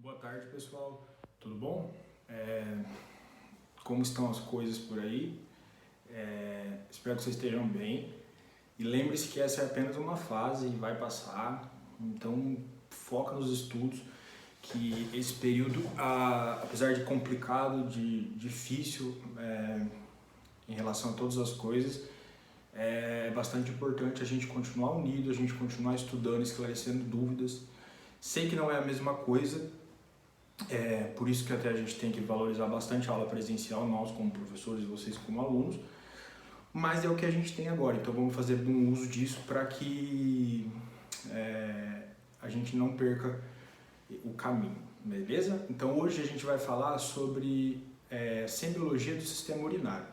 Boa tarde, pessoal. Tudo bom? Como estão as coisas por aí? Espero que vocês estejam bem. E lembre-se que essa é apenas uma fase e vai passar. Então, foca nos estudos, que esse período, apesar de complicado, de difícil em relação a todas as coisas, é bastante importante a gente continuar unido, a gente continuar estudando, esclarecendo dúvidas. Sei que não é a mesma coisa, por isso que até a gente tem que valorizar bastante a aula presencial, nós como professores e vocês como alunos, mas é o que a gente tem agora, então vamos fazer bom uso disso para que a gente não perca o caminho, beleza? Então hoje a gente vai falar sobre semiologia do sistema urinário.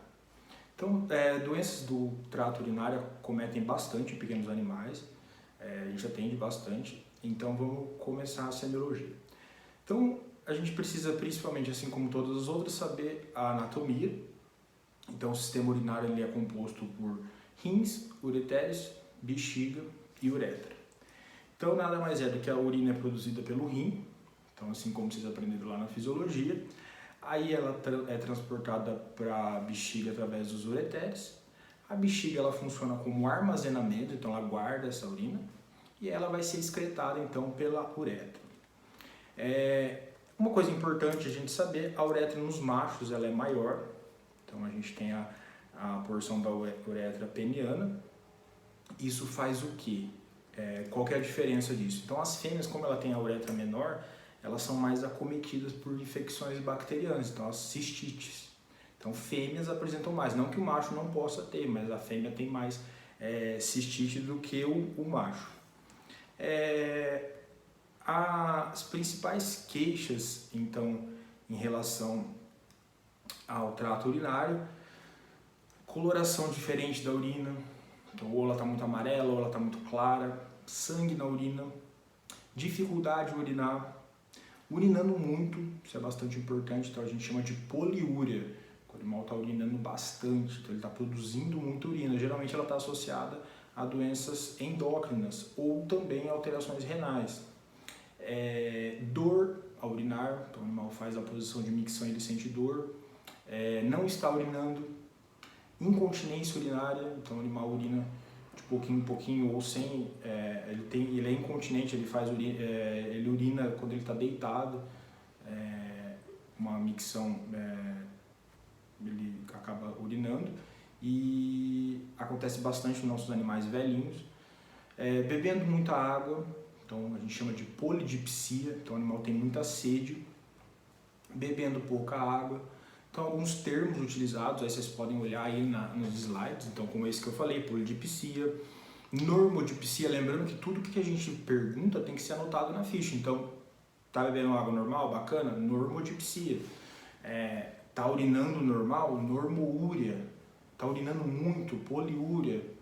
Então, doenças do trato urinário acometem bastante em pequenos animais, a gente atende bastante, então vamos começar a semiologia. Então, a gente precisa, principalmente, assim como todas as outras, saber a anatomia. Então, o sistema urinário ele é composto por rins, ureteres, bexiga e uretra. Então, nada mais é do que a urina é produzida pelo rim, então, assim como vocês aprenderam lá na fisiologia. Aí ela é transportada para a bexiga através dos ureteres. A bexiga ela funciona como armazenamento, então ela guarda essa urina e ela vai ser excretada então pela uretra. Uma coisa importante a gente saber, a uretra nos machos ela é maior, então a gente tem a porção da uretra peniana. Isso faz o quê? Qual que é a diferença disso? Então as fêmeas, como ela tem a uretra menor, elas são mais acometidas por infecções bacterianas, então as cistites. Então fêmeas apresentam mais, não que o macho não possa ter, mas a fêmea tem mais cistite do que o macho. As principais queixas, então, em relação ao trato urinário, coloração diferente da urina, então ou ela está muito amarela ou ela está muito clara, sangue na urina, dificuldade de urinar, urinando muito, isso é bastante importante, então a gente chama de poliúria, quando o animal está urinando bastante, então ele está produzindo muita urina, geralmente ela está associada a doenças endócrinas ou também alterações renais. Dor ao urinar, então o animal faz a posição de micção e ele sente dor, não está urinando, incontinência urinária, então o animal urina de pouquinho em pouquinho ou sem, ele é incontinente, ele urina quando ele está deitado, uma micção, ele acaba urinando e acontece bastante nos nossos animais velhinhos, bebendo muita água. Então a gente chama de polidipsia, então o animal tem muita sede, bebendo pouca água. Então alguns termos utilizados, aí vocês podem olhar aí nos slides, então como esse que eu falei, polidipsia, normodipsia, lembrando que tudo que a gente pergunta tem que ser anotado na ficha, então tá bebendo água normal, bacana, normodipsia, tá urinando normal, normoúria, tá urinando muito, poliúria,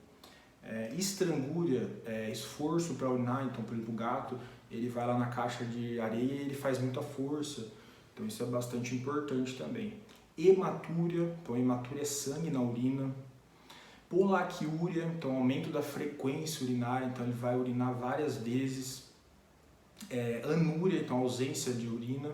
estrangúria, esforço para urinar, então por exemplo o gato, ele vai lá na caixa de areia e ele faz muita força, então isso é bastante importante também. Hematúria, então hematúria é sangue na urina. Polaquiúria, então aumento da frequência urinária, então ele vai urinar várias vezes. Anúria, então ausência de urina.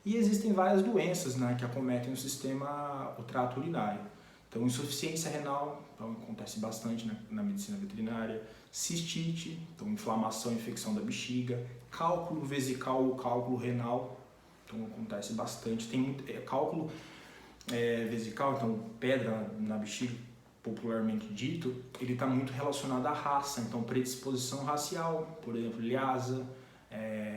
E existem várias doenças, né, que acometem o trato urinário. Então, insuficiência renal, então acontece bastante na medicina veterinária, cistite, então inflamação e infecção da bexiga, cálculo vesical ou cálculo renal, então acontece bastante. Tem muito cálculo vesical, então pedra na bexiga, popularmente dito, ele está muito relacionado à raça, então predisposição racial, por exemplo, Lhasa,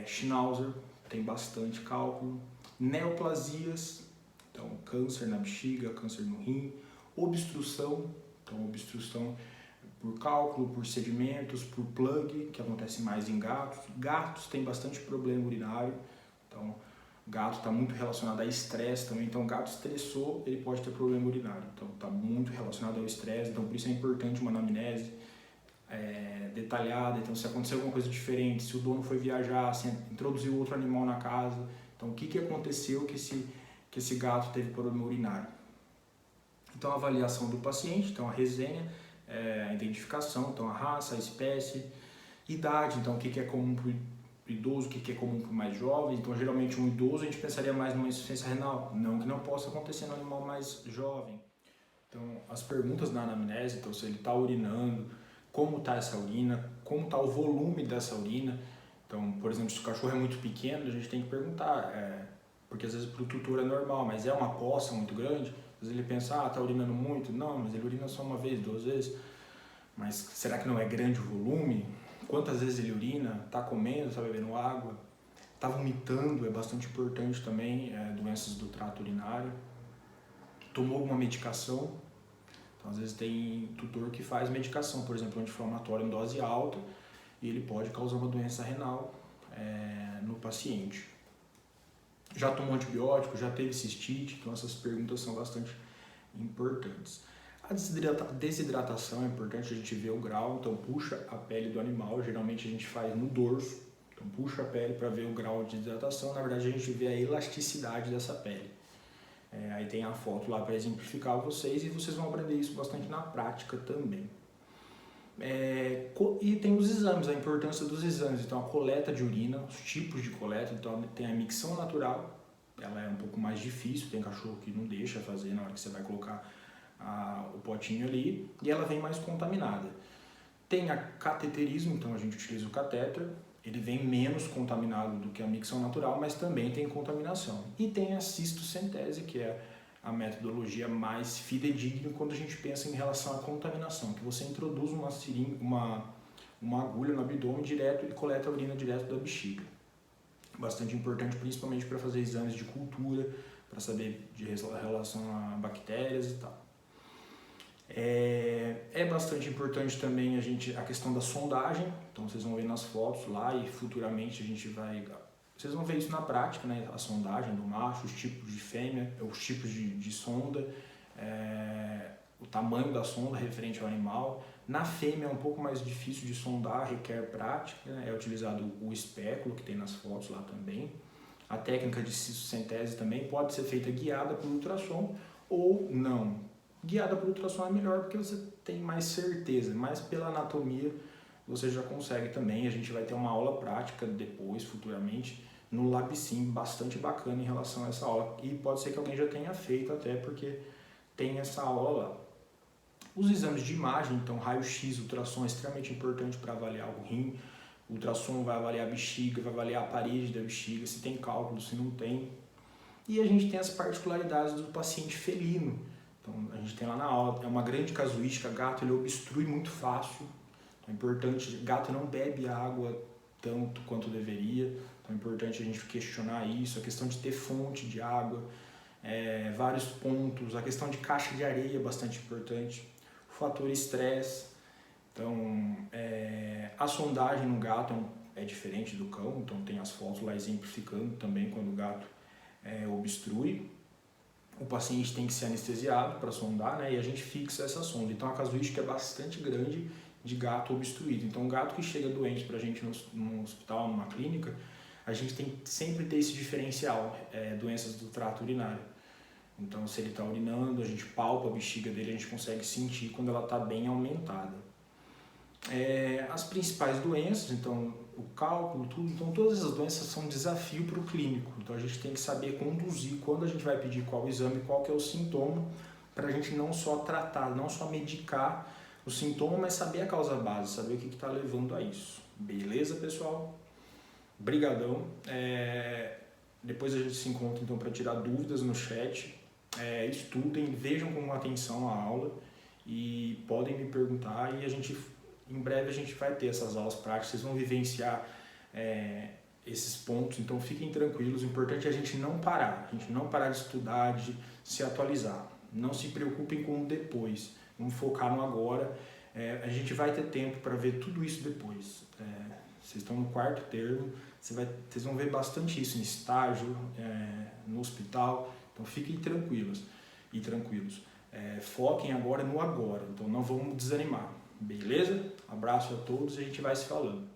Schnauzer, tem bastante cálculo, neoplasias, então câncer na bexiga, câncer no rim, obstrução, então obstrução por cálculo, por sedimentos, por plug, que acontece mais em gatos. Gatos têm bastante problema urinário, então gato está muito relacionado a estresse também, então gato estressou, ele pode ter problema urinário, então está muito relacionado ao estresse, então por isso é importante uma anamnese detalhada, então se aconteceu alguma coisa diferente, se o dono foi viajar, se introduziu outro animal na casa, então o que aconteceu que esse gato teve problema urinário. Então, a avaliação do paciente, então a resenha, a identificação, então a raça, a espécie, idade, então o que é comum idoso, o que é comum para mais jovens. Então, geralmente, um idoso, a gente pensaria mais numa insuficiência renal, não que não possa acontecer no animal mais jovem. Então, as perguntas na anamnese, então, se ele está urinando, como está essa urina, como está o volume dessa urina. Então, por exemplo, se o cachorro é muito pequeno, a gente tem que perguntar, porque às vezes para o tutor é normal, mas é uma poça muito grande, às vezes ele pensa, está urinando muito, não, mas ele urina só uma vez, 2 vezes, mas será que não é grande o volume? Quantas vezes ele urina? Está comendo, está bebendo água? Está vomitando, é bastante importante também, doenças do trato urinário. Tomou alguma medicação? Então, às vezes tem tutor que faz medicação, por exemplo, anti-inflamatório em dose alta, e ele pode causar uma doença renal no paciente. Já tomou antibiótico, já teve cistite, então essas perguntas são bastante importantes. A desidratação é importante a gente ver o grau, então puxa a pele do animal, geralmente a gente faz no dorso, então puxa a pele para ver o grau de desidratação, na verdade a gente vê a elasticidade dessa pele. Aí tem a foto lá para exemplificar vocês e vocês vão aprender isso bastante na prática também. E tem os exames, a importância dos exames, então a coleta de urina, os tipos de coleta, então tem a micção natural, ela é um pouco mais difícil, tem cachorro que não deixa fazer na hora que você vai colocar o potinho ali, e ela vem mais contaminada. Tem a cateterismo, então a gente utiliza o catéter, ele vem menos contaminado do que a micção natural, mas também tem contaminação. E tem a cistocentese, que é a metodologia mais fidedigna quando a gente pensa em relação à contaminação, que você introduz uma agulha no abdômen direto e coleta a urina direto da bexiga. Bastante importante, principalmente para fazer exames de cultura, para saber de relação a bactérias e tal. É bastante importante também a questão da sondagem, então vocês vão ver nas fotos lá e futuramente a gente vai... Vocês vão ver isso na prática, né? A sondagem do macho, os tipos de fêmea, os tipos de sonda, o tamanho da sonda referente ao animal. Na fêmea é um pouco mais difícil de sondar, requer prática, né? É utilizado o espéculo, que tem nas fotos lá também. A técnica de cistocentese também pode ser feita guiada por ultrassom ou não. Guiada por ultrassom é melhor porque você tem mais certeza, mas pela anatomia você já consegue também. A gente vai ter uma aula prática depois, futuramente, no LabSim, bastante bacana em relação a essa aula. E pode ser que alguém já tenha feito até porque tem essa aula lá. Os exames de imagem, então raio-x, ultrassom é extremamente importante para avaliar o rim. O ultrassom vai avaliar a bexiga, vai avaliar a parede da bexiga, se tem cálculo, se não tem. E a gente tem as particularidades do paciente felino. Então a gente tem lá na aula, é uma grande casuística, gato ele obstrui muito fácil. Então, é importante, gato não bebe água tanto quanto deveria, então é importante a gente questionar isso, a questão de ter fonte de água, vários pontos, a questão de caixa de areia é bastante importante, o fator estresse, então a sondagem no gato é diferente do cão, então tem as fotos lá exemplificando também quando o gato obstrui. O paciente tem que ser anestesiado para sondar, né? E a gente fixa essa sonda. Então a casuística é bastante grande de gato obstruído. Então um gato que chega doente para a gente no hospital, numa clínica, a gente tem que sempre ter esse diferencial, doenças do trato urinário. Então se ele está urinando, a gente palpa a bexiga dele, a gente consegue sentir quando ela está bem aumentada. As principais doenças, então o cálculo, tudo, então todas essas doenças são um desafio para o clínico, então a gente tem que saber conduzir quando a gente vai pedir qual exame, qual que é o sintoma, para a gente não só tratar, não só medicar o sintoma, mas saber a causa base, saber o que está levando a isso. Beleza, pessoal? Brigadão. Depois a gente se encontra então para tirar dúvidas no chat, estudem, vejam com atenção a aula e podem me perguntar e em breve a gente vai ter essas aulas práticas, vocês vão vivenciar esses pontos, então fiquem tranquilos, o importante é a gente não parar de estudar, de se atualizar, não se preocupem com o depois, vamos focar no agora, a gente vai ter tempo para ver tudo isso depois, vocês estão no 4º termo, vocês vão ver bastante isso em estágio, no hospital, então fiquem tranquilos e tranquilos, foquem agora no agora, então não vamos desanimar. Beleza? Abraço a todos e a gente vai se falando.